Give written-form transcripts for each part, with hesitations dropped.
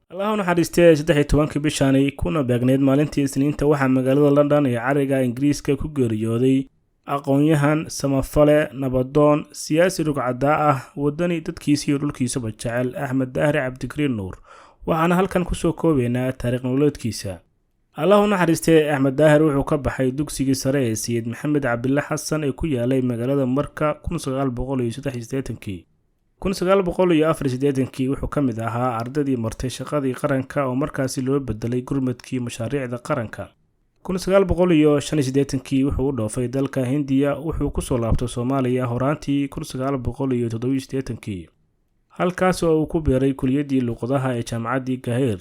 Allah naxariistay 13 bishani kuna beegneed maalintii Isniinta waxaa magaalada London ee cariga Ingiriiska ku geeriyooday aqoon-yahan samafale nabadoon siyaasi rugcada ah wadani dadkiisa iyo dhulkiisaba jecel Axmed Daahir Cabdikariin Nuur waxaana halkan ku soo koobaynaa taariikh nololeedkiisa. Allah naxariistay Axmed Daahir wuxuu ka baxay dugsigii sare ee Sayid Maxamed Cabdilla Xasan ee ku yaalay magaalada Marka 1983 1984 wuxuu ka mid ahaa ardaydii martay shaqadii qaranka oo markaasi loo bedelay gurmadkii mashaariicda qaranka. 1985 wuxuu u dhoofay dalka Hindiya wuxuu ku soo laabtay Soomaaliya horaantii 1987 halkaas oo uu ku biiray kuliyadii luqadaha ee jaamacadii Gaheer.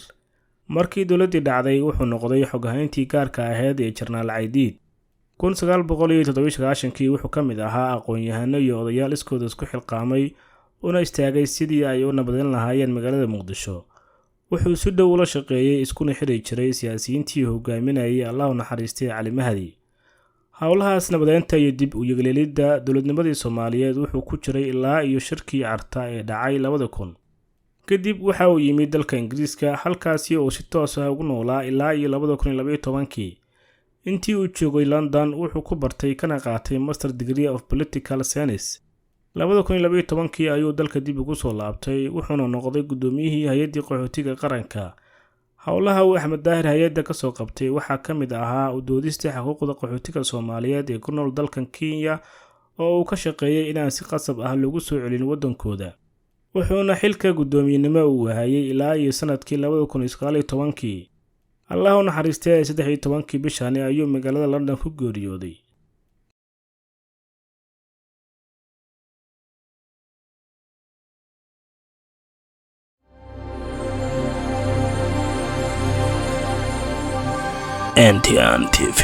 markii dawladii dhacday wuxuu noqday xoghayntii gaarka ahayd ee Jarnaal Caydiid. 1997 wuxuu ka mid ahaa aqoon-yahano iyo odayaal iskooda isku xilqaamay una istaagay sidii ay u nabadin lahaayeen magaalada Muqdisho. wuxuu si dhow ula shaqeeyay iskuna xidhay jiray siyaasiyiintii hogaaminayay Allah naxariistay Cali Mahdi. hawlahaas nabadeynta iyo dib u yeglelidda dawladnimadii Soomaaliyeed wuxuu ku jiray ilaa iyo shirkii Carta ee dhacay 2000. kadib waxa uu yimid dalka Ingiriiska halkaasi oo si toos ah ugu noolaa ilaa iyo 2012. intii uu joogay London wuxuu ku bartay kana qaatay Master Degree of Political Science. 2012 ayuu dalka dib ugu soo laabtay wuxuuna noqday gudoomiyihii hay'adda qaxootiga qaranka. hawlaha uu Axmed Daahir hay'adda ka soo qabtay waxaa ka mid ahaa u doodista xuquuqda qaxootiga Soomaaliyeed ee ku nool dalkan Kenya oo uu ka shaqeeyay inaan si qasab ah lagu soo celin wadankooda. wuxuuna xilka gudoomiyenimo u waayay ilaa iyo sanadkii 2019. Allah naxariistay 13 bishani ayuu magaalada London ku geeriyooday. NTN TV